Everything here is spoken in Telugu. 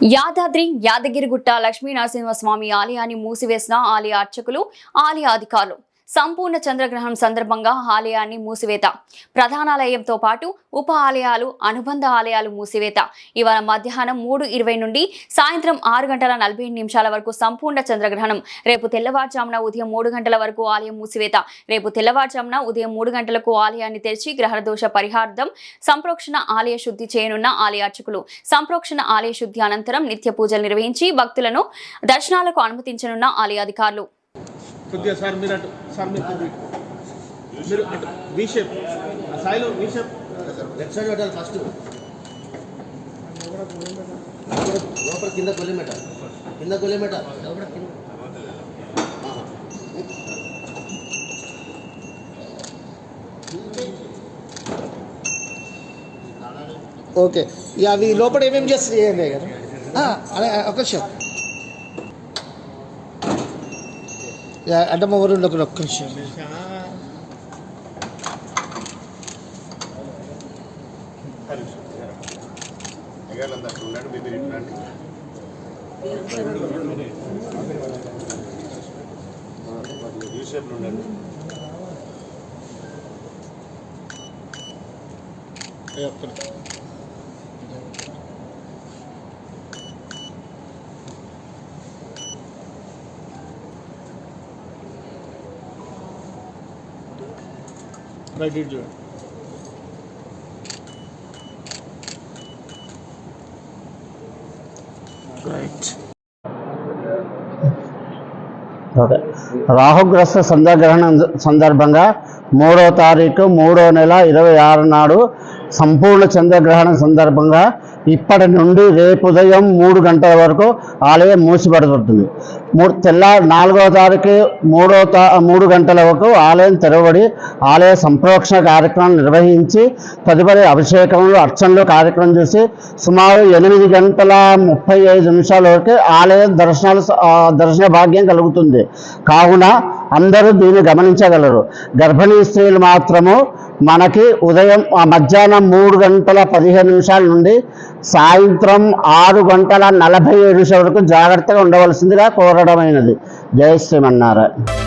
యాదాద్రి యాదగిరిగుట్ట లక్ష్మీ నరసింహస్వామి ఆలయాన్ని మూసివేసిన ఆలయ అర్చకులు, ఆలయ అధికారులు. సంపూర్ణ చంద్రగ్రహణం సందర్భంగా ఆలయాన్ని మూసివేత. ప్రధానాలయంతో పాటు ఉప ఆలయాలు, అనుబంధ ఆలయాలు మూసివేత. ఇవాళ మధ్యాహ్నం 3:20 నుండి సాయంత్రం 6:45 వరకు సంపూర్ణ చంద్రగ్రహణం. రేపు తెల్లవారుజామున ఉదయం 3 గంటల వరకు ఆలయం మూసివేత. రేపు తెల్లవారుజామున ఉదయం 3 గంటలకు ఆలయాన్ని తెరిచి గ్రహదోష పరిహారార్థం సంప్రోక్షణ ఆలయ శుద్ధి చేయనున్న ఆలయ అర్చకులు. సంప్రోక్షణ ఆలయ శుద్ధి అనంతరం నిత్య పూజలు నిర్వహించి భక్తులను దర్శనాలకు అనుమతించనున్న ఆలయ అధికారులు. కొద్దిగా సార్ మీరు అటు సార్ మీరు అటు వి షేప్ సాయిలో వి షేప్ లెఫ్ట్ సైడ్ పెట్టాలి ఫస్ట్ లోపల కింద గొలిమెట ఓకే అవి లోపల ఏమేమి చేస్తుంది కదా అదే ఒక షేప్ అడ్డమ్మ ఊరు ఒక్క నిమిషం రైట్ ఇట్ చూడండి. రాహుగ్రస్త చంద్రగ్రహణం సందర్భంగా 3వ తారీఖు 3వ నెల 26 నాడు సంపూర్ణ చంద్రగ్రహణం సందర్భంగా ఇప్పటి నుండి రేపు ఉదయం 3 గంటల వరకు ఆలయం మూసిపడుతుంది. తెల్లారి 4వ తారీఖు 3 గంటల వరకు ఆలయం తెరవబడి ఆలయ సంప్రోక్షణ కార్యక్రమం నిర్వహించి తదుపరి అభిషేకములు, అర్చనలు కార్యక్రమం చేసి సుమారు 8:35 వరకు ఆలయం దర్శన భాగ్యం కలుగుతుంది. కావున అందరూ దీన్ని గమనించగలరు. గర్భిణీ స్త్రీలు మాత్రము మనకి ఉదయం మధ్యాహ్నం 3:15 నుండి సాయంత్రం 6:47 వరకు జాగ్రత్తగా ఉండవలసిందిగా కోరడమైనది. జై శ్రీమన్నారాయణ.